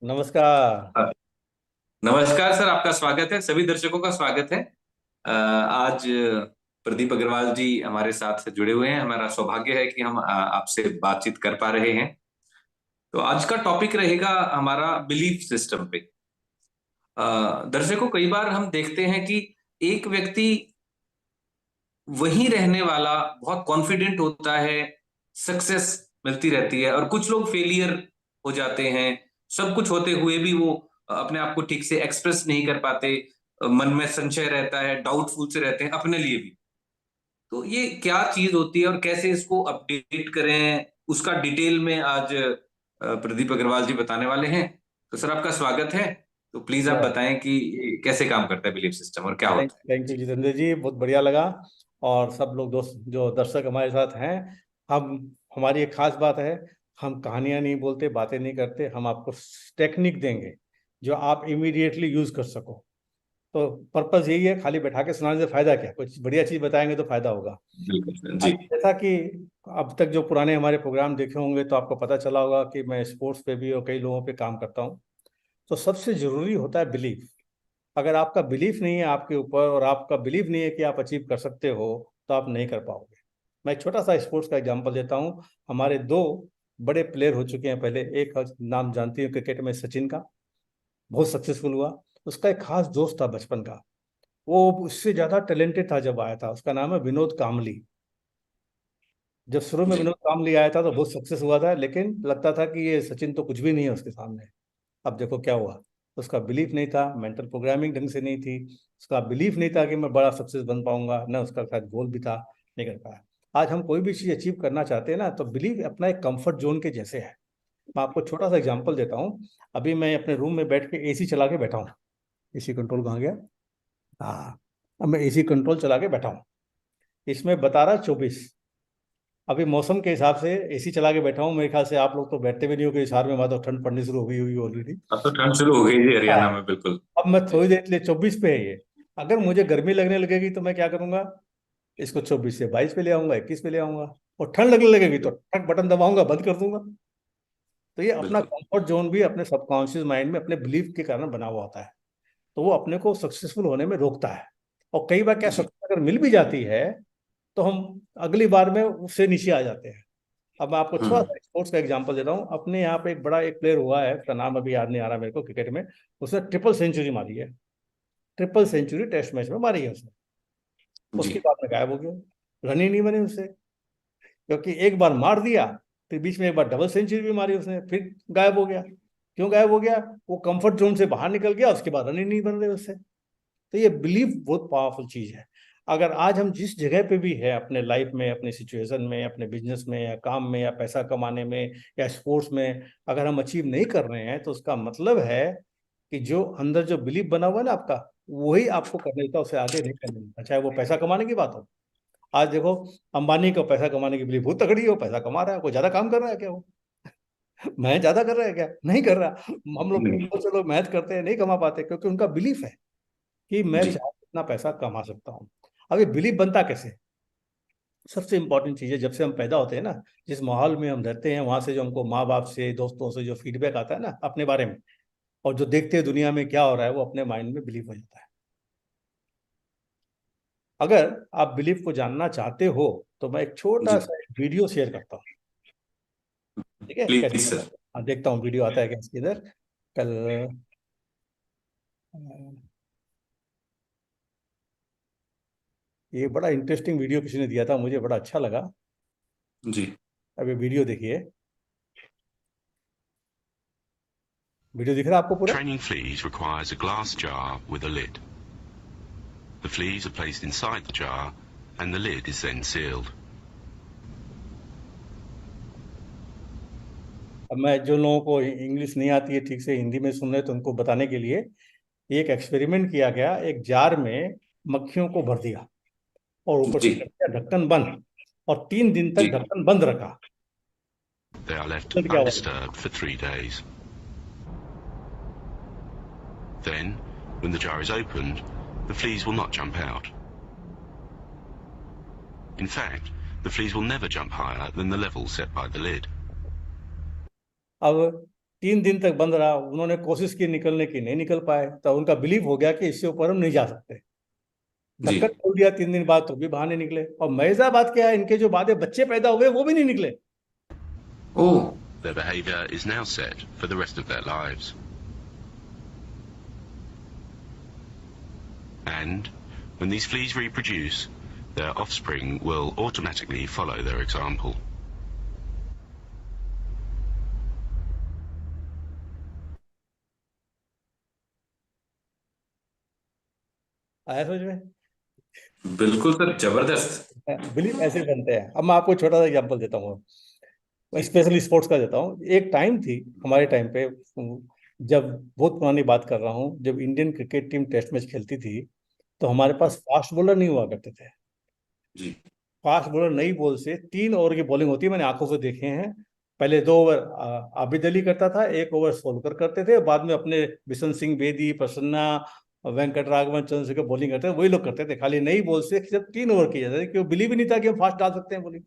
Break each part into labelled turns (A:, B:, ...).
A: नमस्कार।
B: नमस्कार सर, आपका स्वागत है। सभी दर्शकों का स्वागत है। आज प्रदीप अग्रवाल जी हमारे साथ जुड़े हुए हैं। हमारा सौभाग्य है कि हम आपसे बातचीत कर पा रहे हैं। तो आज का टॉपिक रहेगा हमारा बिलीफ सिस्टम पे। दर्शकों, कई बार हम देखते हैं कि एक व्यक्ति वहीं रहने वाला बहुत कॉन्फिडेंट होता है, सक्सेस मिलती रहती है, और कुछ लोग फेलियर हो जाते हैं। सब कुछ होते हुए भी वो अपने आप को ठीक से एक्सप्रेस नहीं कर पाते। मन में संशय रहता है, डाउटफुल से रहते हैं अपने लिए भी। तो ये क्या चीज होती है और कैसे इसको अपडेट करें, उसका डिटेल में आज प्रदीप अग्रवाल जी बताने वाले हैं। तो सर, आपका स्वागत है। तो प्लीज आप बताएं कि ये कैसे काम करता है बिलीफ सिस्टम और क्या
A: थैंक
B: होता
A: थैंक यू जितेंद्र जी, बहुत बढ़िया लगा। और सब लोग दोस्त जो दर्शक हमारे साथ हैं, हम हमारी एक खास बात है। हम कहानियां नहीं बोलते, बातें नहीं करते, हम आपको टेक्निक देंगे जो आप इमीडिएटली यूज कर सको। तो पर्पस यही है, खाली बैठा के सुनाने से फायदा क्या, कुछ बढ़िया चीज बताएंगे तो फायदा होगा।
B: है। बिल्कुल सर
A: आज
B: जी।
A: जैसा कि अब तक जो पुराने हमारे प्रोग्राम देखे होंगे तो आपको पता चला होगा कि मैं स्पोर्ट्स पे भी और कई लोगों पे काम करता हूँ। तो सबसे जरूरी होता है बिलीफ। अगर आपका बिलीफ नहीं है आपके ऊपर, और आपका बिलीफ नहीं है कि आप अचीव कर सकते हो, तो आप नहीं कर पाओगे। मैं एक छोटा सा स्पोर्ट्स का एग्जांपल देता हूँ। हमारे दो बड़े प्लेयर हो चुके हैं पहले। एक नाम जानती हूँ क्रिकेट में, सचिन का, बहुत सक्सेसफुल हुआ। उसका एक खास दोस्त था बचपन का, वो उससे ज्यादा टैलेंटेड था जब आया था। उसका नाम है विनोद कामली। जब शुरू में
B: जी।
A: विनोद कामली आया था तो बहुत सक्सेस हुआ था, लेकिन लगता था कि ये सचिन तो कुछ भी नहीं है उसके सामने। अब देखो क्या हुआ। उसका बिलीफ नहीं था, मेंटल प्रोग्रामिंग ढंग से नहीं थी। उसका बिलीफ नहीं था कि मैं बड़ा सक्सेस बन पाऊंगा, ना उसका शायद गोल भी था, नहीं कर पाया। आज हम कोई भी चीज अचीव करना चाहते हैं ना, तो बिलीफ अपना एक कंफर्ट जोन के जैसे है। मैं आपको छोटा सा एग्जांपल देता हूँ। अभी मैं अपने रूम में बैठ के एसी चला के बैठा हूँ। एसी कंट्रोल कहाँ गया? हाँ, अब मैं एसी कंट्रोल चला के बैठा हूँ। इसमें बता रहा 24। अभी मौसम के हिसाब से एसी चला के बैठा हूँ। मेरे ख्याल से आप लोग तो बैठते भी नहीं हो कि इस हार में, वहां तो ठंड पड़नी शुरू हो गई हुई ऑलरेडी।
B: अब तो ठंड शुरू हो गई जी, हरियाणा में बिल्कुल।
A: अब मैं
B: जी।
A: थोड़ी देर के लिए 24 पे है ये। अगर मुझे गर्मी लगने लगेगी तो मैं क्या करूंगा? इसको 24 से 22 पे ले आऊंगा, 21 पे ले आऊंगा। और ठंड लगने लगेगी तो ठक बटन दबाऊंगा, बंद कर दूंगा। तो ये अपना
B: बिल्कुल।
A: कंफर्ट जोन भी अपने सबकॉन्शियस माइंड में अपने बिलीफ के कारण बना हुआ होता है। तो वो अपने को सक्सेसफुल होने में रोकता है। और कई बार क्या,
B: जी।
A: सक्सेस अगर मिल भी जाती है तो हम अगली बार में उससे नीचे आ जाते हैं। अब मैं आपको थोड़ा
B: हम्म।
A: सा स्पोर्ट्स का एग्जांपल देता हूँ। अपने यहाँ पे एक बड़ा एक प्लेयर हुआ है, उसका नाम अभी याद नहीं आ रहा मेरे को, क्रिकेट में। उसने ट्रिपल सेंचुरी मारी है। ट्रिपल सेंचुरी टेस्ट मैच में मारी है उसने।
B: जी।
A: उसके बाद में गायब हो गया। रन ही नहीं बने उससे, क्योंकि एक बार मार दिया, फिर बीच में एक बार डबल सेंचुरी भी मारी उसने, फिर गायब हो गया। क्यों गायब हो गया? वो कंफर्ट जोन से बाहर निकल गया, उसके बाद रन ही नहीं बन रहे उससे। तो ये बिलीफ बहुत पावरफुल चीज है। अगर आज हम जिस जगह पे भी है अपने लाइफ में, अपने सिचुएशन में, अपने बिजनेस में या काम में या पैसा कमाने में या स्पोर्ट्स में, अगर हम अचीव नहीं कर रहे हैं तो उसका मतलब है कि जो अंदर जो बिलीफ बना हुआ है ना आपका, वही आपको करने देता है, उसे आगे नहीं करने देता, चाहे वो पैसा कमाने की बात हो। आज देखो, अंबानी को पैसा कमाने की बिलीफ बहुत तगड़ी है, वो पैसा कमा रहा है। कोई ज्यादा काम कर रहा है क्या वो? मैं ज्यादा कर रहा है क्या? नहीं कर रहा। हम लोग
B: नहीं।
A: बहुत से लोग मेहनत करते हैं, नहीं कमा पाते, क्योंकि उनका बिलीफ है कि मैं
B: जी।
A: चाहे इतना पैसा कमा सकता हूँ। अब ये बिलीफ बनता कैसे? सबसे इंपॉर्टेंट चीज है, जब से हम पैदा होते हैं ना, जिस माहौल में हम रहते हैं, वहां से जो हमको माँ बाप से, दोस्तों से जो फीडबैक आता है ना अपने बारे में, और जो देखते हैं दुनिया में क्या हो रहा है, वो अपने माइंड में बिलीव हो जाता है। अगर आप बिलीफ को जानना चाहते हो तो मैं एक छोटा
B: जी।
A: सा वीडियो शेयर करता हूँ। ठीक है,
B: प्लीज
A: कैसे?
B: सर।
A: हाँ, देखता हूँ वीडियो आता है क्या इसके इधर। कल अ, ये बड़ा इंटरेस्टिंग वीडियो किसी ने दिया था, मुझे बड़ा अच्छा लगा।
B: जी।
A: अब ये वीडियो देखिए। वीडियो दिख रहा है आपको पूरा?
C: Training fleas requires a glass jar with a lid. The fleas are placed inside the jar and the lid is then sealed.
A: अब मैं, जो लोगों को इंग्लिश नहीं आती है ठीक से, हिंदी में सुन रहे हैं, तो उनको बताने के लिए, एक एक्सपेरिमेंट किया गया। एक जार में मक्खियों को भर दिया और ऊपर से
B: जी।
A: कर दिया ढक्कन बंद, और 3 दिन तक
B: जी।
A: ढक्कन बंद रखा।
C: They are left
A: रिजल्ट क्या हुआ?
C: undisturbed for 3 days. Then, when the jar is opened, the fleas will not jump out. In fact, the fleas will never jump higher than the level set by the lid.
A: अब 3 दिन तक बंद रहा, उन्होंने कोशिश की निकलने की, नहीं निकल पाए, तो उनका बिलीव हो गया कि इससे ऊपर हम नहीं जा सकते।
B: जी।
A: ढक्कन खोल दिया 3 दिन बाद, तो भी बाहर नहीं निकले। और मजेदार बात क्या है, इनके जो बाद में बच्चे पैदा हुए वो भी नहीं निकले।
B: ओह।
C: Their behavior is now set for the rest of their lives. And when these fleas reproduce, their offspring will automatically follow their example.
A: आया समझ में?
B: बिल्कुल सर, जबरदस्त।
A: बिलीफ ऐसे बनते हैं। अब मैं आपको छोटा सा एग्जांपल देता हूँ, स्पेशली स्पोर्ट्स का देता हूँ। एक टाइम थी हमारे टाइम पे, जब बहुत पुरानी बात कर रहा हूँ, जब Indian cricket team test match खेलती थी, तो हमारे पास फास्ट बॉलर नहीं हुआ करते थे।
B: जी।
A: फास्ट बॉलर नई बॉल से 3 ओवर की बॉलिंग होती है, मैंने आंखों से देखे हैं। पहले 2 ओवर आबिद अली करता था, 1 ओवर सोलकर करते थे, बाद में अपने बिशन सिंह बेदी, प्रसन्ना, वेंकट राघवन, चंद्रशेखर बॉलिंग करते थे, वही लोग करते थे। खाली नई बॉल से सिर्फ 3 ओवर किए जाते थे, क्यों? बिलीव ही नहीं था कि हम फास्ट डाल सकते हैं बॉलिंग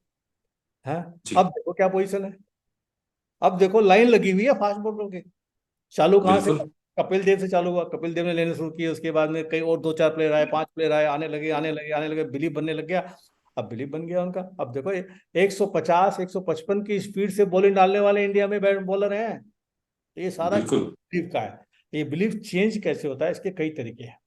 A: है।
B: जी।
A: अब देखो क्या पोजीशन है, अब देखो लाइन लगी हुई है फास्ट बॉलर की। चालू कहाँ से?
B: बिल्कुल।
A: कपिल देव से चालू हुआ, कपिल देव ने लेने शुरू किए, उसके बाद में कई और 2-4 प्लेयर आए, 5 प्लेयर आए, आने लगे आने लगे आने लगे, बिलीव बनने लग गया। अब बिलीव बन गया उनका। अब देखो 150 155 की स्पीड से बॉलिंग डालने वाले इंडिया में बैट बॉलर हैं। तो ये सारा
B: बिल्कुल।
A: बिलीव का है। ये बिलीव चेंज कैसे होता है, इसके कई तरीके हैं।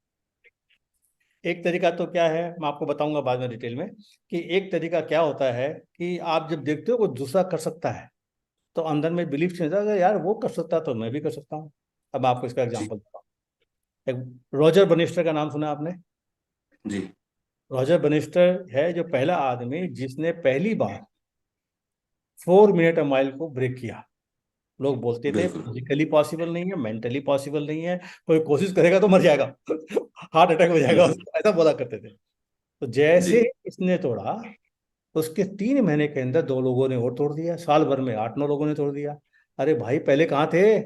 A: एक तरीका तो क्या है, मैं आपको बताऊंगा बाद में डिटेल में, कि एक तरीका क्या होता है कि आप जब देखते हो कोई दूसरा कर सकता है, तो अंदर में बिलीफ चेंज होता है, यार वो कर सकता है तो मैं भी कर सकता हूँ। अब मैं आपको इसका
B: जी।
A: एग्जांपल देता हूँ। एक रॉजर बनिस्टर का नाम सुना आपने?
B: जी।
A: रॉजर बनिस्टर है जो पहला आदमी जिसने पहली बार 4 मिनट माइल को ब्रेक किया। लोग बोलते थे
B: बिल्कुल।
A: फिजिकली पॉसिबल नहीं है, मेंटली पॉसिबल नहीं है, कोई कोशिश करेगा तो मर जाएगा हार्ट अटैक हो जाएगा
B: बिल्कुल।
A: उसको, ऐसा बोला करते थे। तो
B: जी।
A: जैसे इसने तोड़ा, उसके 3 महीने के अंदर 2 लोगों ने और तोड़ दिया, साल भर में 8-9 लोगों ने तोड़ दिया। अरे भाई पहले कहाँ थे?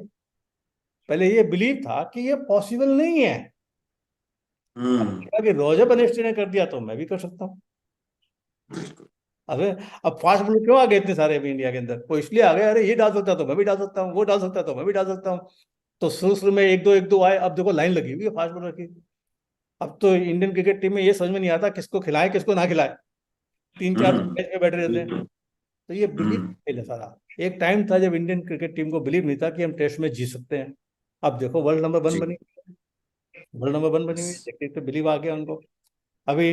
A: पहले ये बिलीव था कि ये पॉसिबल नहीं है। अब
B: हम्म।
A: देखा कि रॉजर बनेस्टी ने कर दिया तो मैं भी कर सकता हूँ।
B: बिल्कुल।
A: अबे अब फास्ट बॉलर क्यों आ गए इतने सारे अभी इंडिया के अंदर? वो इसलिए आ गए, अरे ये डाल सकता है तो मैं भी डाल सकता हूँ, वो डाल सकता है तो मैं भी डाल सकता हूँ। तो शुरू शुरू में एक दो आए, अब देखो लाइन लगी हुई है फास्ट बॉलर की। अब तो इंडियन क्रिकेट टीम में ये समझ में नहीं आता किसको खिलाए किसको ना खिलाए, 3-4 मैच में बैठे रहते हैं।
B: बिल्कुल।
A: तो ये बिलीव खेल है सारा। एक टाइम था जब इंडियन क्रिकेट टीम को बिलीव नहीं था कि हम टेस्ट में जीत सकते हैं। अब देखो वर्ल्ड नंबर 1
B: जी।
A: बनी, वर्ल्ड नंबर 1 बनी हुई, देखते तो बिलीव आ गया उनको। अभी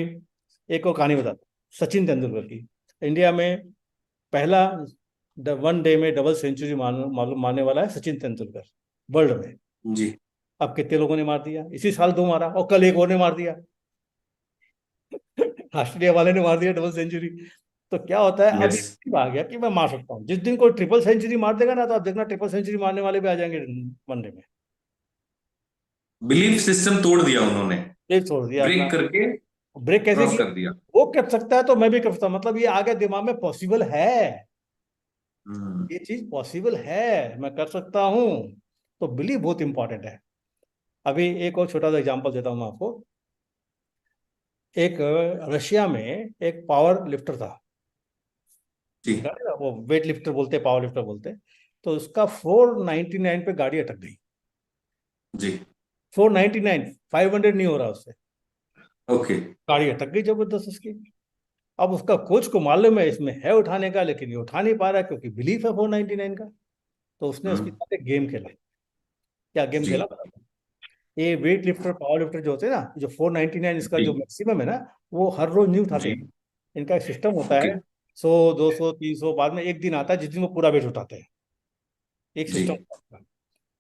A: एक और कहानी बताता हूं, सचिन तेंदुलकर की। इंडिया में पहला 1 डे में डबल सेंचुरी मारने वाला है सचिन तेंदुलकर, वर्ल्ड में।
B: जी।
A: अब कितने लोगों ने मार दिया? इसी साल 2 मारा, और कल एक और ने मार दिया ऑस्ट्रेलिया वाले ने मार दिया डबल सेंचुरी। तो क्या होता है, अब
B: यस।
A: ये आ गया कि मैं मार सकता हूँ। जिस दिन कोई ट्रिपल सेंचुरी मार देगा ना, तो आप देखना ट्रिपल सेंचुरी मारने वाले भी आ जाएंगे वनडे में।
B: बिलीफ सिस्टम तोड़ दिया उन्होंने,
A: ब्रेक छोड़ दिया अपना।
B: ब्रेक करके
A: ब्रेक कैसे
B: क्रॉस
A: किया?
B: कर दिया।
A: वो कर सकता है तो मैं भी कर सकता हूँ, मतलब ये आ गया दिमाग में, पॉसिबल है,
B: हम्म।
A: ये चीज पॉसिबल है, मैं कर सकता हूँ। तो बिलीव बहुत इंपॉर्टेंट है। अभी एक और छोटा सा एग्जांपल देता हूँ मैं आपको। एक रशिया में एक पावर लिफ्टर था,
B: जी।
A: वो वेट लिफ्टर बोलते, पावर लिफ्टर बोलते। तो उसका 499 पे गाड़ी अटक गई।
B: जी।
A: 499, 500 नहीं हो रहा उससे,
B: ओके।
A: गाड़ी अटक गई जबरदस्त उसकी। अब उसका कोच को मालूम है इसमें है उठाने का, लेकिन ये उठा नहीं पा रहा क्योंकि बिलीफ है 499 का। तो उसने उसके
B: हम्म।
A: साथ एक गेम खेला। क्या गेम
B: जी।
A: खेला? ये वेट लिफ्टर पावर लिफ्टर जो होते हैं ना, जो 499 इसका
B: जी।
A: जो मैक्सिमम है ना, वो हर रोज नहीं उठाते
B: जी।
A: हैं। इनका एक सिस्टम होता
B: ओके।
A: है, 100 200 300, बाद में एक दिन आता है जिस दिन वो पूरा वेट उठाते हैं, एक
B: जी।
A: सिस्टम होता है।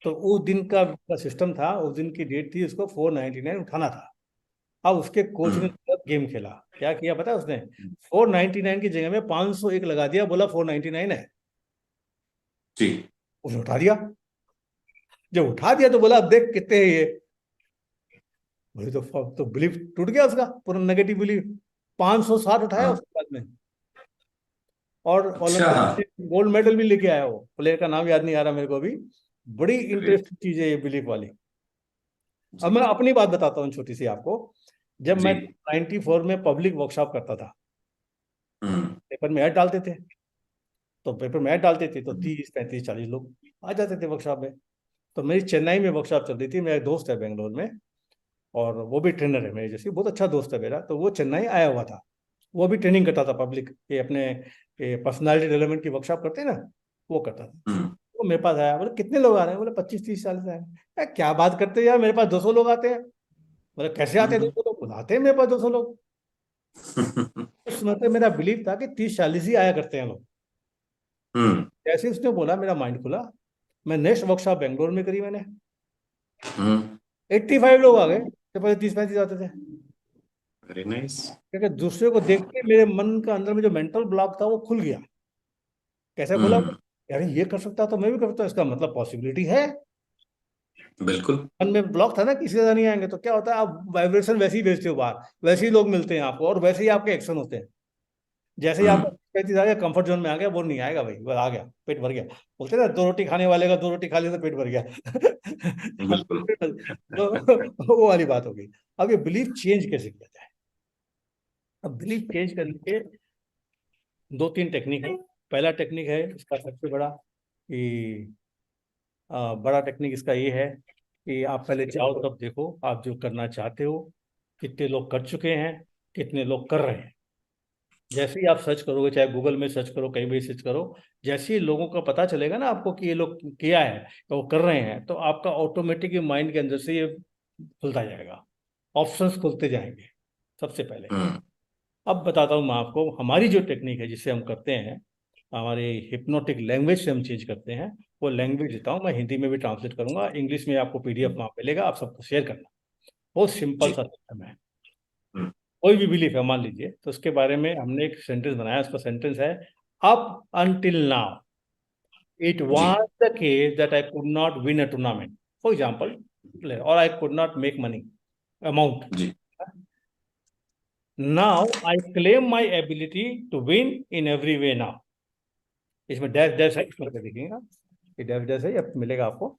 A: तो उस दिन का सिस्टम था, उस दिन की डेट थी, उसको 499 उठाना था। अब उसके कोच ने
B: हम्म।
A: गेम खेला। क्या किया पता है उसने? 499 की जगह में 501 लगा दिया, बोला 499 है।
B: जी।
A: उसने उठा दिया। जब उठा दिया तो बोला अब देख कितने हैं ये। बोले तो बिलीफ टूट गया उसका, पूरा नेगेटिव बिलीफ। 560 उठाया
B: हाँ।
A: उसके बाद में। और
B: अच्छा।
A: ओलंपिक में गोल्ड मेडल भी लेके आया। वो प्लेयर का नाम याद नहीं आ रहा मेरे को अभी। बड़ी
B: ग्रेट।
A: इंटरेस्टिंग चीज है ये बिलीफ वाली। अब
B: जी।
A: मैं अपनी बात बताता हूँ छोटी सी आपको। जब
B: जी।
A: मैं 94 में पब्लिक वर्कशॉप करता था,
B: हम्म।
A: पेपर में ऐड डालते थे, तो पेपर में ऐड डालते थे तो 30 35 40 लोग आ जाते थे वर्कशॉप में। तो मेरी चेन्नई में वर्कशॉप चल रही थी, मेरा एक दोस्त है बेंगलोर में, और वो भी ट्रेनर है मेरे जैसे, बहुत अच्छा दोस्त है मेरा। तो वो चेन्नई आया हुआ था, वो भी ट्रेनिंग करता था पब्लिक ये अपने पर्सनालिटी डेवलपमेंट की वर्कशॉप करते हैं ना, वो करता था। वो मेरे पास आया, बोले कितने लोग आ रहे हैं? बोले 25 30 40 आए हैं। क्या बात करते हैं यार, मेरे पास 200 लोग आते हैं। बोले कैसे आते हैं 200 लोग? आते हैं मेरे पास 200 लोग। उस समय पे मेरा बिलीव था कि 30 40 ही आया करते हैं लोग। जैसे ही उसने बोला मेरा माइंड खुला। मैं नेक्स्ट वर्कशॉप बेंगलोर में करी मैंने, 85 लोग आ गए, तो पहले 30 35 आते थे।
B: Very nice.
A: क्योंकि दूसरे को देख के मेरे मन का अंदर में जो मेंटल ब्लॉक था वो खुल गया। कैसे खुला? यार ये कर सकता तो मैं भी कर सकता, इसका मतलब पॉसिबिलिटी है।
B: बिल्कुल।
A: मन में ब्लॉक था ना, किसी से नहीं आएंगे, तो क्या होता है, आप वाइब्रेशन वैसे ही भेजते हो बाहर, वैसे ही लोग मिलते हैं आपको, और वैसे ही आपके एक्शन होते हैं। जैसे ही आपका 35 आ गया, कंफर्ट जोन में आ गया, वो नहीं आएगा भाई, बस आ गया, पेट भर गया। बोलते हैं ना, 2 रोटी खाने वाले का 2 रोटी खा लिया तो पेट भर गया।
B: बिल्कुल।
A: तो वो वाली बात हो गई। अब ये बिलीफ चेंज कैसे किया जाए? अब बिलीफ चेंज करने के 2 3 टेक्निक है। पहला टेक्निक है इसका सबसे बड़ा, कि बड़ा टेक्निक इसका ये है कि आप पहले चारों तरफ देखो, आप जो करना चाहते हो, कितने लोग कर चुके हैं, कितने लोग कर रहे हैं। जैसे ही आप सर्च करोगे, चाहे गूगल में सर्च करो, कहीं भी सर्च करो, जैसे ही लोगों का पता चलेगा ना आपको कि ये लोग किया है, तो वो कर रहे हैं, तो आपका ऑटोमेटिक माइंड के अंदर से ये खुलता जाएगा, ऑप्शंस खुलते जाएंगे सबसे पहले। अब बताता हूँ मैं आपको, हमारी जो टेक्निक है जिससे हम करते हैं, हमारे हिप्नोटिक लैंग्वेज से हम चेंज करते हैं। वो लैंग्वेज देता हूँ मैं, हिंदी में भी ट्रांसलेट करूंगा, इंग्लिश में आपको पीडीएफ वहाँ मिलेगा, आप सबको शेयर करना। बहुत सिंपल
B: जी।
A: सा सिस्टम है। कोई भी बिलीफ है मान लीजिए, तो उसके बारे में हमने एक सेंटेंस बनाया, उसका सेंटेंस है, अप अंटिल नाउ इट
B: जी।
A: Was the case that I could not win a tournament, for example, और I could not make money amount.
B: जी।
A: Now I claim my ability to win in every way now. इसमें dash dash है, इसमें देखिएगा ये dash dash है, अब मिलेगा आपको।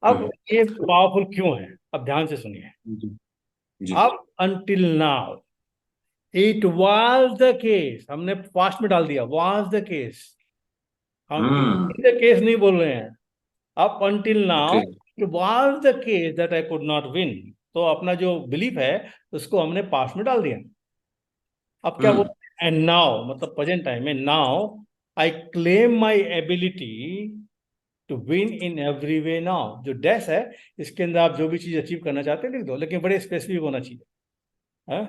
A: अब ये पावरफुल क्यों है, अब ध्यान से सुनिए।
B: जी। जी।
A: अब until now it was the case, हमने पास्ट में डाल दिया, वाज द केस, हम इन द केस नहीं बोल रहे हैं। Up until now
B: okay.
A: It was the case that I could not win, तो अपना जो बिलीफ है उसको हमने पास्ट में डाल दिया। अब क्या बोलते हैं, एंड नाउ मतलब प्रेजेंट टाइम में, now I claim my ability to win in every way now. जो डैश है, इसके अंदर आप जो भी चीज अचीव करना चाहते हैं लिख दो, लेकिन बड़े स्पेसिफिक होना चाहिए। है?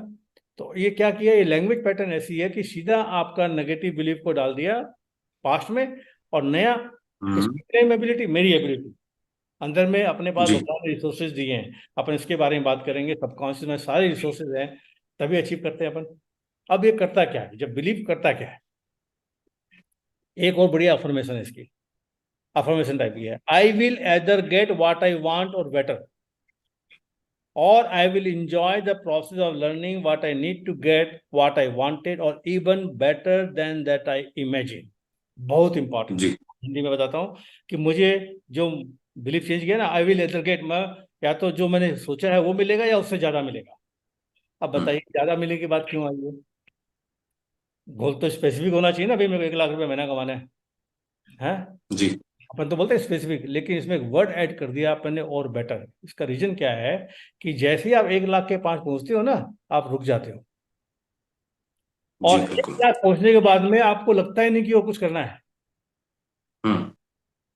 A: तो ये क्या किया, ये लैंग्वेज पैटर्न ऐसी है कि सीधा आपका नेगेटिव बिलीफ को डाल दिया पास्ट में, और नया क्लेम एबिलिटी, मेरी एबिलिटी अंदर में, अपने पास
B: जी।
A: भगवान ने रिसोर्सेज दिए हैं, अपन इसके बारे में बात करेंगे, सबकॉन्शियस में सारे रिसोर्सेज हैं, तभी अचीव करते हैं अपन। अब ये करता क्या है, जब बिलीव करता क्या है, एक और बढ़िया अफर्मेशन है इसकी, अफर्मेशन टाइप की है, I will either get what I want or better, or I will enjoy the process of learning what I need to get what I wanted or even better than that I imagine. बहुत important.
B: जी।
A: हिंदी में बताता हूँ कि मुझे जो belief change किया ना, आई विल एदर गेट, मैं या तो जो मैंने सोचा है वो मिलेगा या उससे ज्यादा मिलेगा। अब बताइए ज्यादा मिलने की बात क्यों आई है? गोल तो स्पेसिफिक होना चाहिए ना भाई, मेरे को 1 लाख रुपए महीना कमाना है।
B: जी।
A: अपन तो बोलते हैं स्पेसिफिक, लेकिन इसमें एक वर्ड ऐड कर दिया अपन ने, और बेटर। इसका रीजन क्या है कि जैसे ही आप 1 लाख के पास पहुंचते हो ना, आप रुक जाते हो,
B: जी।
A: और एक
B: बिल्कुल।
A: लाख पहुंचने के बाद में आपको लगता ही नहीं कि वो कुछ करना है,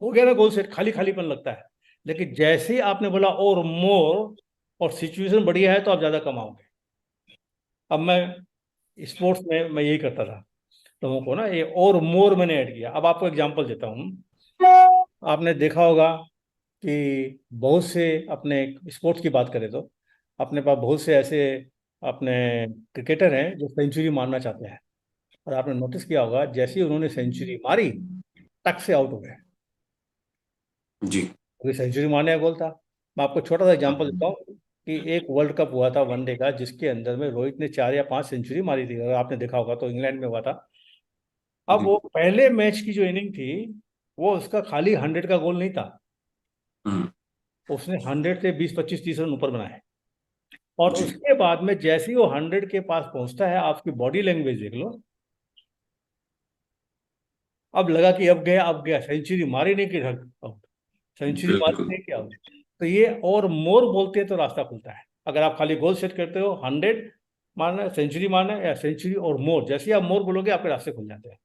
A: हो गया ना गोल सेट, खाली खालीपन लगता है। लेकिन जैसे ही आपने बोला और मोर, और सिचुएशन बढ़िया है, तो आप ज्यादा कमाओगे। अब मैं स्पोर्ट्स में मैं यही करता था लोगों को ना, ये और मोर मैंने ऐड किया। अब आपको एग्जांपल देता हूँ। आपने देखा होगा कि बहुत से, अपने स्पोर्ट्स की बात करें तो अपने पास बहुत से ऐसे अपने क्रिकेटर हैं जो सेंचुरी मारना चाहते हैं, और आपने नोटिस किया होगा जैसे ही उन्होंने सेंचुरी मारी, टक से आउट हो गए।
B: जी।
A: क्योंकि सेंचुरी मारने का गोल था। मैं आपको छोटा सा एग्जांपल देता हूँ कि एक वर्ल्ड कप हुआ था वनडे का, जिसके अंदर में रोहित ने 4 या 5 सेंचुरी मारी थी, अगर आपने देखा होगा तो, इंग्लैंड में हुआ था। अब
B: जी।
A: वो पहले मैच की जो इनिंग थी, वो उसका खाली 100 का गोल नहीं था, उसने 100 से 20 25 30 रन ऊपर बनाए। और
B: जी।
A: उसके बाद में जैसे ही वो 100 के पास पहुंचता है, आपकी बॉडी लैंग्वेज देख लो, अब लगा कि अब गया सेंचुरी मारी नहीं कि आउट, सेंचुरी मारी
B: बिल्कुल।
A: नहीं कि आउट। तो ये और मोर बोलते हैं तो रास्ता खुलता है। अगर आप खाली गोल सेट करते हो 100 मारना है, सेंचुरी मारना है, या सेंचुरी और मोर, जैसे ही आप मोर बोलोगे आपके रास्ते खुल जाते हैं।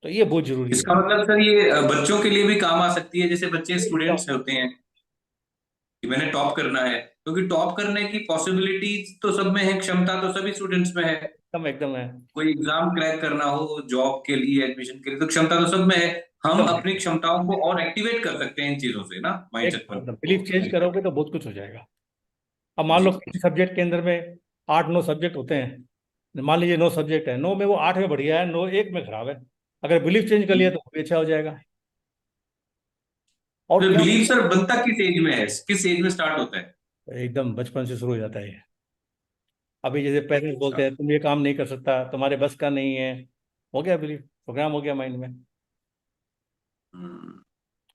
A: तो ये बहुत जरूरी है।
B: इसका मतलब सर ये बच्चों के लिए भी काम आ सकती है, जैसे बच्चे
A: एकदम
B: स्टूडेंट्स होते हैं कि मैंने टॉप करना है, क्योंकि टॉप करने की पॉसिबिलिटीज तो सब में है, क्षमता तो सभी स्टूडेंट्स में है।
A: एकदम एकदम है।
B: कोई एग्जाम क्रैक करना हो जॉब के लिए, एडमिशन के लिए, तो क्षमता तो सब में है। हम
A: एकदम
B: अपनी क्षमताओं को और एक्टिवेट कर सकते हैं इन चीजों से ना, माइंडसेट
A: एकदम
B: पर
A: एकदम
B: को
A: बिलीफ चेंज
B: एक्टिवेट।
A: करोगे तो बहुत कुछ हो जाएगा। अब मान लो
B: जी।
A: किसी सब्जेक्ट के अंदर में 8-9 सब्जेक्ट होते हैं, मान लीजिए 9 सब्जेक्ट है, 9 में वो 8 में बढ़िया है, 9 1 में खराब है। अगर बिलीफ चेंज कर लिया तो वो भी अच्छा हो जाएगा। और
B: तो
A: क्या
B: बिलीव
A: होता
B: सर बनता किस एज में है, किस एज में स्टार्ट होता है?
A: है, एकदम बचपन से शुरू हो जाता है ये। अभी जैसे पेरेंट्स
B: अच्छा।
A: बोलते हैं तुम ये काम नहीं कर सकता, तुम्हारे बस का नहीं है, हो गया बिलीफ, प्रोग्राम हो गया माइंड में।
B: हम्म।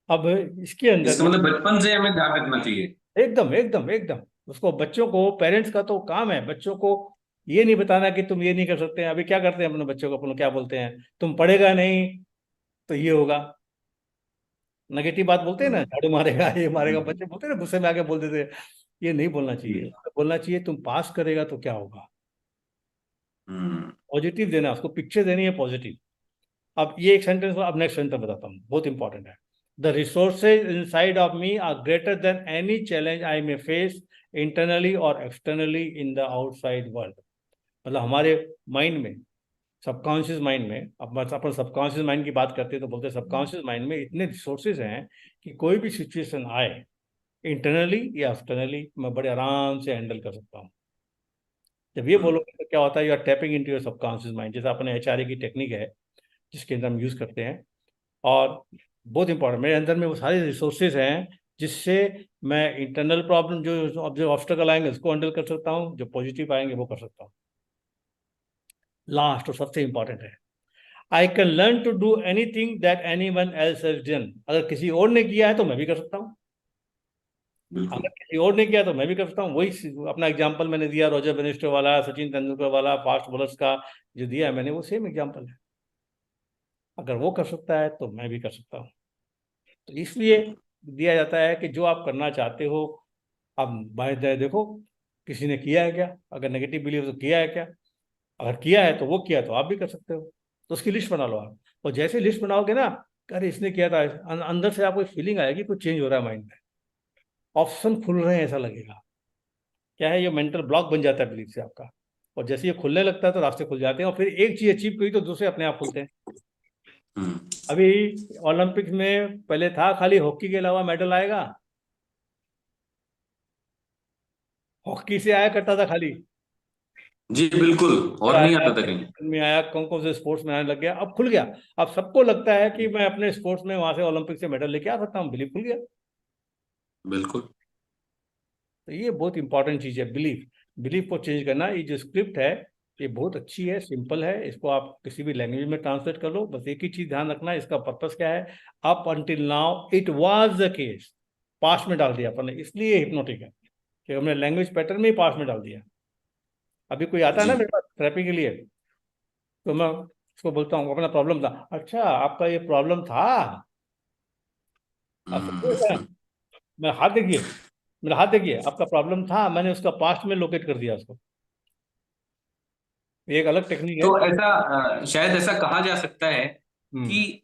A: अब इसके अंदर
B: इसका
A: में
B: मतलब बचपन से हमें ध्यान रखना चाहिए।
A: एकदम एकदम एकदम उसको, बच्चों को, पेरेंट्स का तो काम है बच्चों को ये नहीं बताना कि तुम ये नहीं कर सकते हैं। अभी क्या करते हैं अपने बच्चों को, अपन क्या बोलते हैं, तुम पढ़ेगा नहीं तो ये होगा, नेगेटिव बात बोलते हैं ना,
B: हम्म।
A: झाड़ू मारेगा ये मारेगा,
B: हम्म।
A: बच्चे बोलते हैं ना, गुस्से में आके बोल देते हैं। ये नहीं बोलना चाहिए,
B: जी।
A: बोलना चाहिए तुम पास करेगा तो क्या होगा,
B: हम्म।
A: पॉजिटिव देना, उसको पिक्चर देनी है पॉजिटिव। अब ये एक सेंटेंस, अब नेक्स्ट सेंटेंस बताता हूँ, बहुत इंपॉर्टेंट है। The resources inside of me are greater than any challenge I may face internally or externally in the outside world. मतलब हमारे माइंड में, सबकॉन्शियस माइंड में, अब अपन सबकॉन्शियस माइंड की बात करते हैं तो बोलते हैं सबकॉन्शियस माइंड में इतने रिसोर्सेज हैं कि कोई भी सिचुएशन आए, इंटरनली या एक्सटर्नली, मैं बड़े आराम से हैंडल कर सकता हूँ। जब ये
B: हम्म।
A: बोलोगे तो क्या होता है, you are tapping into your subconscious mind, जैसे अपने एचआरए की टेक्निक है जिसके अंदर हम यूज करते हैं। और बहुत इंपॉर्टेंट, मेरे अंदर में वो सारे रिसोर्सेज हैं जिससे मैं इंटरनल प्रॉब्लम, जो ऑब्स्टेकल आएंगे उसको हैंडल कर सकता हूँ, जो पॉजिटिव आएंगे वो कर सकता हूँ। लास्ट और सबसे इंपॉर्टेंट है, I can learn to do anything that anyone else has done. अगर किसी और ने किया है तो मैं भी कर सकता हूँ,
B: बिल्कुल।
A: अगर किसी और ने किया तो मैं भी कर सकता हूँ। वही अपना एग्जांपल मैंने दिया, रॉजर बेनिस्टो वाला, सचिन तेंदुलकर वाला, फास्ट बॉलर्स का जो दिया है मैंने, वो सेम एग्जांपल है। अगर वो कर सकता है तो मैं भी कर सकता हूँ। तो इसलिए दिया जाता है कि जो आप करना चाहते हो, आप बाय देखो किसी ने किया है क्या, अगर नेगेटिव बिलीव तो किया है क्या, अगर किया है तो वो किया तो आप भी कर सकते हो। तो उसकी लिस्ट बना लो आप, और जैसे लिस्ट बनाओगे ना, अरे इसने किया था, अंदर से आपको फीलिंग आएगी कुछ चेंज हो रहा है माइंड में, ऑप्शन खुल रहे हैं ऐसा लगेगा। क्या है, ये मेंटल ब्लॉक बन जाता है बिलीफ से आपका, और जैसे ये खुलने लगता है तो रास्ते खुल जाते हैं, और फिर एक चीज अचीव करी तो दूसरे अपने आप खुलते हैं।
B: हम्म।
A: अभी ओलंपिक्स में पहले था खाली हॉकी के अलावा मेडल आएगा, हॉकी से आया करता था खाली,
B: जी बिल्कुल।
A: और
B: और नहीं
A: आया
B: आता था कहीं।
A: बैडमिंटन में आया, कौन कौन से स्पोर्ट्स में आने लग गया, अब खुल गया। अब सबको लगता है कि मैं अपने स्पोर्ट्स में वहां से ओलंपिक से मेडल लेके आ सकता हूँ, बिलीव खुल गया।
B: बिल्कुल।
A: तो ये बहुत इंपॉर्टेंट चीज है, बिलीफ। बिलीफ को चेंज करना, ये जो स्क्रिप्ट है ये बहुत अच्छी है, सिंपल है, इसको आप किसी भी लैंग्वेज में ट्रांसलेट कर लो। बस एक ही चीज ध्यान रखना है, इसका पर्पस क्या है, up until now it was the case, past में डाल दिया अपन ने, इसलिए हिप्नोटिक है कि हमने लैंग्वेज पैटर्न में ही पास्ट में डाल दिया। अभी कोई आता है
B: जी।
A: ना मेरे पास थेरेपी के लिए, तो मैं उसको बोलता हूँ अपना प्रॉब्लम था, अच्छा आपका ये प्रॉब्लम था, आप समझे
B: हम्म।
A: ना? मैं हाथ देखिए, मेरा हाथ देखिए, आपका प्रॉब्लम था, मैंने उसका पास्ट में लोकेट कर दिया उसको। ये एक अलग टेक्निक है।
B: तो ऐसा शायद ऐसा कहा जा सकता है
A: हम्म।
B: कि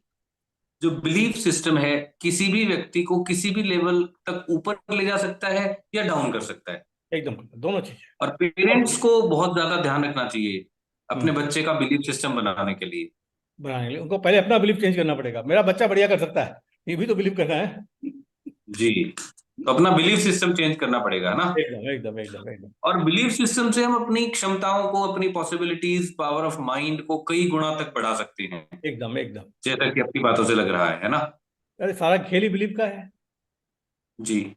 B: जो बिलीफ सिस्टम है किसी भी व्यक्ति को किसी भी लेवल तक ऊपर ले जा सकता है या डाउन कर सकता है।
A: एकदम दोनों चीजें।
B: और पेरेंट्स को बहुत ज्यादा ध्यान रखना चाहिए अपने
A: हम्म।
B: बच्चे का बिलीफ सिस्टम बनाने के लिए।
A: बनाने के लिए उनको पहले अपना बिलीफ चेंज करना पड़ेगा, मेरा बच्चा बढ़िया कर सकता है, ये भी तो बिलीव करना है।
B: जी। तो अपना बिलीफ सिस्टम चेंज करना पड़ेगा ना।
A: एकदम एकदम एकदम एकदम
B: और बिलीफ सिस्टम से हम अपनी क्षमताओं को, अपनी पॉसिबिलिटीज, पावर ऑफ माइंड को कई गुना तक बढ़ा सकते हैं,
A: एकदम एकदम।
B: जैसा कि आपकी बातों से लग रहा है ना।
A: अरे सारा खेल ही बिलीव का है।
B: जी।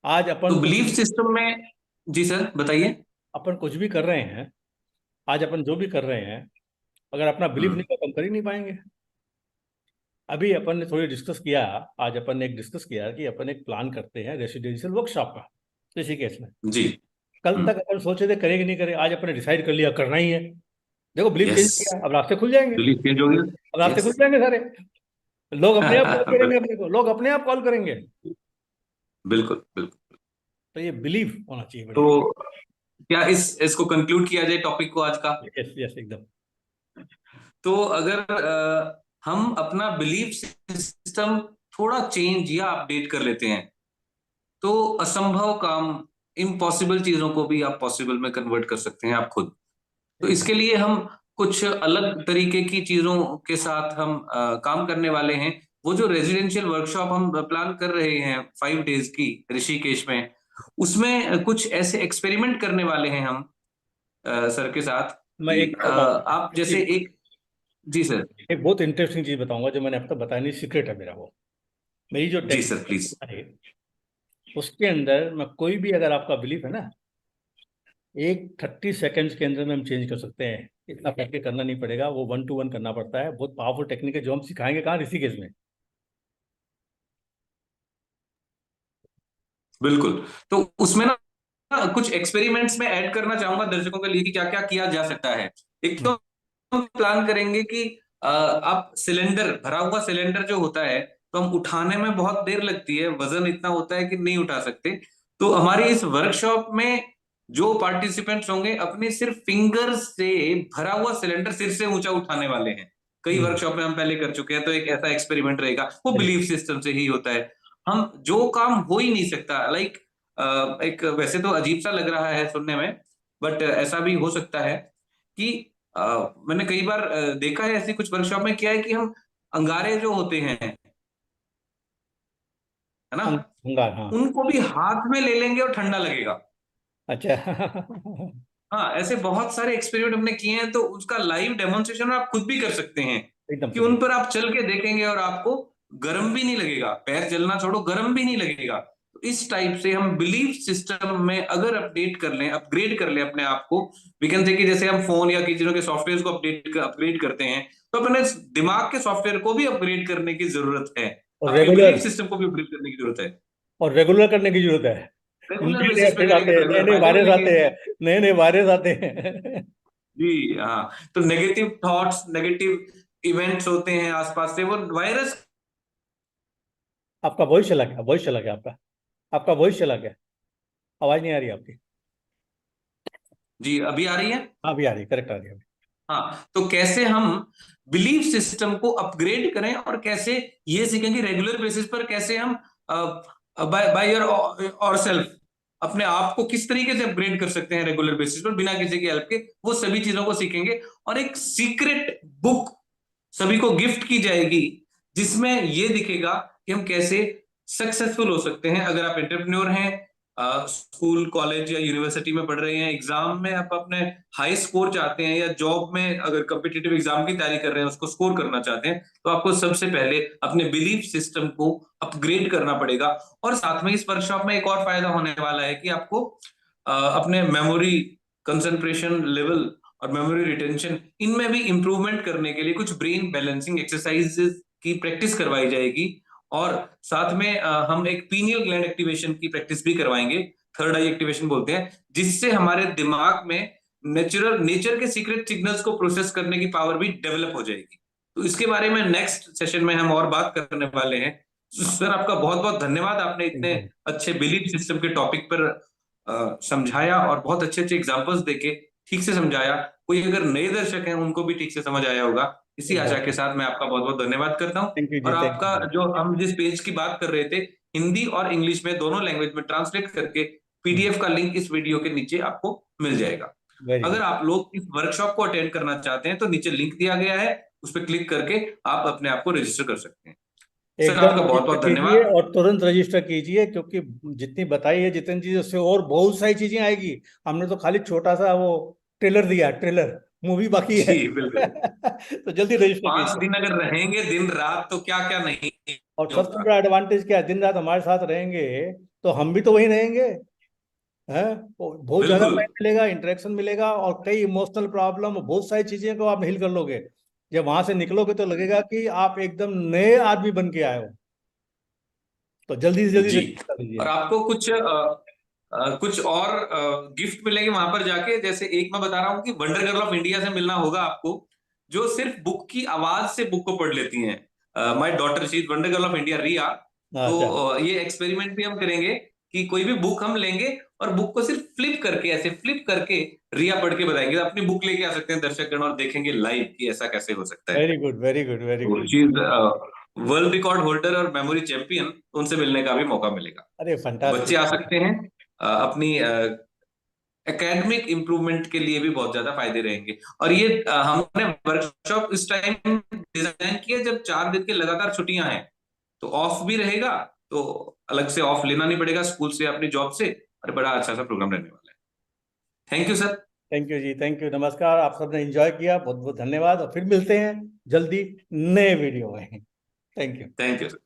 A: आज
B: तो
A: अपन कुछ
B: बिलीफ
A: भी,
B: सिस्टम में, जी सर बताइए।
A: अपन कुछ भी कर रहे हैं, आज अपन जो भी कर रहे हैं, अगर अपना बिलीफ नहीं
B: हम्म।
A: तो अपन कर ही नहीं पाएंगे। अभी अपन ने थोड़ी डिस्कस किया, आज अपन ने एक डिस्कस किया कि अपन एक प्लान करते हैं रेसिडेंशियल वर्कशॉप का, ऋषिकेश में।
B: जी।
A: कल
B: हम्म।
A: तक अपन सोचे थे करेंगे नहीं करें, आज अपन ने डिसाइड कर लिया करना ही है। देखो बिलीफ चेंज
B: यस।
A: किया, अब रास्ते खुल जाएंगे।
B: बिलीफ चेंज हो गया।
A: अब रास्ते खुल जाएंगे सारे, लोग अपने आप कॉल करेंगे अपने को, लोग अपने आप कॉल करेंगे।
B: बिल्कुल बिल्कुल।
A: तो ये बिलीव होना चाहिए बढ़िया।
B: तो क्या इसको कंक्लूड किया जाए टॉपिक को आज का?
A: यस यस एकदम।
B: तो अगर हम अपना बिलीफ सिस्टम थोड़ा चेंज या अपडेट कर लेते हैं तो असंभव काम, इम्पॉसिबल चीजों को भी आप पॉसिबल में कन्वर्ट कर सकते हैं आप खुद। तो इसके लिए हम कुछ अलग तरीके की चीजों के साथ हम काम करने वाले हैं। वो जो रेजिडेंशियल वर्कशॉप हम प्लान कर रहे हैं 5 days की ऋषिकेश में, उसमें कुछ ऐसे एक्सपेरिमेंट करने वाले हैं हम सर के साथ
A: मैं
B: कि
A: एक बताऊंगा,
B: आप जैसे एक, जी सर।
A: एक बहुत इंटरेस्टिंग चीज बताऊंगा जो मैंने अब तक बताया नहीं, सीक्रेट है मेरा वो। मेरी जो
B: जी सर प्लीज।
A: है उसके अंदर मैं कोई भी, अगर आपका बिलीफ है ना, एक 30 सेकेंड्स के अंदर में हम चेंज कर सकते हैं। इतना करके करना नहीं पड़ेगा, वो 1 to 1 करना पड़ता है। बहुत पावरफुल टेक्निक है जो हम सिखाएंगे कहाँ, ऋषिकेश में।
B: बिल्कुल। तो उसमें ना कुछ एक्सपेरिमेंट्स में ऐड करना चाहूंगा दर्शकों के लिए कि क्या क्या किया जा सकता है। एक तो हम प्लान करेंगे कि आप सिलेंडर, भरा हुआ सिलेंडर जो होता है, तो हम उठाने में बहुत देर लगती है, वजन इतना होता है कि नहीं उठा सकते। तो हमारी इस वर्कशॉप में जो पार्टिसिपेंट्स होंगे अपने सिर्फ फिंगर्स से भरा हुआ सिलेंडर सिर से ऊंचा उठाने वाले हैं। कई वर्कशॉप में हम पहले कर चुके हैं, तो एक ऐसा एक्सपेरिमेंट रहेगा, वो बिलीफ सिस्टम से ही होता है। हम जो काम हो ही नहीं सकता, लाइक एक, वैसे तो अजीब सा लग रहा है सुनने में, बट ऐसा भी हो सकता है कि मैंने कई बार देखा है ऐसी कुछ वर्कशॉप में क्या है कि हम अंगारे जो होते हैं, है ना,
A: अंगार, हाँ।
B: उनको भी हाथ में ले लेंगे और ठंडा लगेगा।
A: अच्छा।
B: हाँ, ऐसे बहुत सारे एक्सपेरिमेंट हमने किए हैं, तो उसका लाइव डेमोन्स्ट्रेशन आप खुद भी कर सकते हैं
A: एकदम
B: कि
A: सही।
B: उन पर आप चल के देखेंगे और आपको गर्म भी नहीं लगेगा, पैर जलना छोड़ो, गर्म भी नहीं लगेगा। तो इस टाइप से हम बिलीफ सिस्टम में अगर अपडेट कर लें, अपग्रेड कर लें अपने आप को, वी कैन से कि जैसे हम फोन या किसी के सॉफ्टवेयर को अपग्रेड करते हैं, तो अपने दिमाग के सॉफ्टवेयर को भी अपग्रेड करने की जरूरत है,
A: और
B: आपके
A: रेगुलर,
B: बिलीफ सिस्टम को भी अपग्रेड करने की जरूरत है।
A: और रेगुलर करने की जरूरत है।
B: रेगुलर
A: नए नए
B: बेसिस पे
A: अपडेट
B: करेंगे
A: आते
B: तो
A: हैं, नए
B: रेगुलर
A: नए
B: फायदे
A: वायरस
B: मिलेंगे।
A: आते हैं, नए नए वायरस आते हैं।
B: जी हाँ। तो नेगेटिव थॉट्स, नेगेटिव इवेंट्स होते हैं आसपास से, वो वायरस।
A: आपका वॉइस चला गया, वॉइस चला गया आपका, आपका वॉइस चला गया, आवाज नहीं आ रही आपकी।
B: जी अभी आ रही है?
A: हाँ अभी आ रही, करेक्ट आ रही है अभी।
B: हाँ, तो कैसे हम बिलीफ सिस्टम को अपग्रेड करें और कैसे ये सीखें कि रेगुलर बेसिस पर कैसे हम बाय योर और सेल्फ अपने आप को किस तरीके से अपग्रेड कर सकते हैं रेगुलर बेसिस पर बिना किसी की हेल्प के, वो सभी चीजों को सीखेंगे। और एक सीक्रेट बुक सभी को गिफ्ट की जाएगी जिसमें ये दिखेगा कि हम कैसे सक्सेसफुल हो सकते हैं। अगर आप एंटरप्रेन्योर हैं, स्कूल कॉलेज या यूनिवर्सिटी में पढ़ रहे हैं, एग्जाम में आप अपने हाई स्कोर चाहते हैं, या जॉब में अगर कॉम्पिटिटिव एग्जाम की तैयारी कर रहे हैं उसको स्कोर करना चाहते हैं, तो आपको सबसे पहले अपने बिलीफ सिस्टम को अपग्रेड करना पड़ेगा। और साथ में इस वर्कशॉप में एक और फायदा होने वाला है कि आपको अपने मेमोरी, कंसंट्रेशन लेवल और मेमोरी रिटेंशन, इनमें भी इंप्रूवमेंट करने के लिए कुछ ब्रेन बैलेंसिंग एक्सरसाइजेस की प्रैक्टिस करवाई जाएगी। और साथ में हम एक पीनियल ग्लैंड एक्टिवेशन की प्रैक्टिस भी करवाएंगे, थर्ड आई एक्टिवेशन बोलते हैं, जिससे हमारे दिमाग में नेचर के सीक्रेट सिग्नल्स को प्रोसेस करने की पावर भी डेवलप हो जाएगी। तो इसके बारे में नेक्स्ट सेशन में हम और बात करने वाले हैं। सर आपका बहुत बहुत धन्यवाद, आपने इतने
A: एकदम।
B: अच्छे बिलीफ सिस्टम के टॉपिक पर समझाया और बहुत अच्छे अच्छे एग्जांपल्स देके ठीक से समझाया। कोई अगर नए दर्शक हैं उनको भी ठीक से समझ आया होगा। इसी आशा के साथ मैं आपका बहुत बहुत धन्यवाद करता हूँ।
A: थैंक यू
B: और
A: जी, थैंक
B: आपका
A: यू।
B: जो हम जिस पेज की बात कर रहे थे, हिंदी और इंग्लिश में दोनों लैंग्वेज में ट्रांसलेट करके पीडीएफ का लिंक इस वीडियो के नीचे आपको मिल जाएगा।
A: वेरी
B: अगर
A: गुड।
B: आप लोग इस वर्कशॉप को अटेंड करना चाहते हैं तो नीचे लिंक दिया गया है, उस पर क्लिक करके आप अपने आप को रजिस्टर कर सकते हैं। सर
A: एकदम
B: आपका बहुत
A: रजिस्टर
B: बहुत
A: कीजिए
B: धन्यवाद।
A: और तुरंत रजिस्टर कीजिए, क्योंकि जितनी बताई है, जितनी चीजें, उससे और बहुत सारी चीजें आएगी। हमने तो खाली छोटा सा वो ट्रेलर दिया, ट्रेलर मूवी बाकी है।
B: जी बिल्कुल।
A: तो जल्दी रजिस्टर
B: 5 दिन
A: कीजिए।
B: अगर रहेंगे दिन रात तो क्या क्या नहीं
A: और सबसे
B: होगा।
A: बड़ा एडवांटेज क्या है, दिन रात हमारे साथ रहेंगे तो हम भी तो वही रहेंगे, है। बहुत ज्यादा
B: बिल्कुल।
A: टाइम मिलेगा, इंटरेक्शन मिलेगा, और कई इमोशनल प्रॉब्लम, बहुत सारी चीजें को आप हिल कर लोगे। जब वहां से निकलोगे तो लगेगा कि आप एकदम नए आदमी बन के आए हो। तो जल्दी से जल्दी
B: जी,
A: रजिस्टर कर
B: और
A: लीजिए।
B: आपको कुछ और गिफ्ट मिलेंगे वहां पर जाके। जैसे एक मैं बता रहा हूँ कि वंडर गर्ल ऑफ इंडिया से मिलना होगा आपको, जो सिर्फ बुक की आवाज से बुक को पढ़ लेती हैं। My daughter she is wonder girl of India, Riya. तो
A: अच्छा,
B: ये एक्सपेरिमेंट भी हम करेंगे कि कोई भी बुक हम लेंगे और बुक को सिर्फ फ्लिप करके, ऐसे फ्लिप करके रिया पढ़ के बताएंगे। अपनी बुक लेके आ सकते हैं दर्शकगण और देखेंगे लाइव कि ऐसा कैसे हो सकता है।
A: Very good, very good, very good.
B: She is world record holder और मेमोरी चैंपियन, उनसे मिलने का भी मौका मिलेगा।
A: अरे
B: बच्चे
A: फंटास्टिक।
B: आ सकते हैं, अपनी एकेडमिक इंप्रूवमेंट के लिए भी बहुत ज्यादा फायदे रहेंगे। और ये हमने वर्कशॉप इस टाइम डिजाइन किया जब 4 दिन के लगातार छुट्टियां हैं, तो ऑफ भी रहेगा, तो अलग से ऑफ लेना नहीं पड़ेगा स्कूल से, अपनी जॉब से, और बड़ा अच्छा सा प्रोग्राम रहने वाला है। Thank you sir.
A: Thank you ji, thank you, नमस्कार। आप सबने एंजॉय किया, बहुत बहुत धन्यवाद, और फिर मिलते हैं जल्दी नए वीडियो में। Thank you.
B: Thank you sir.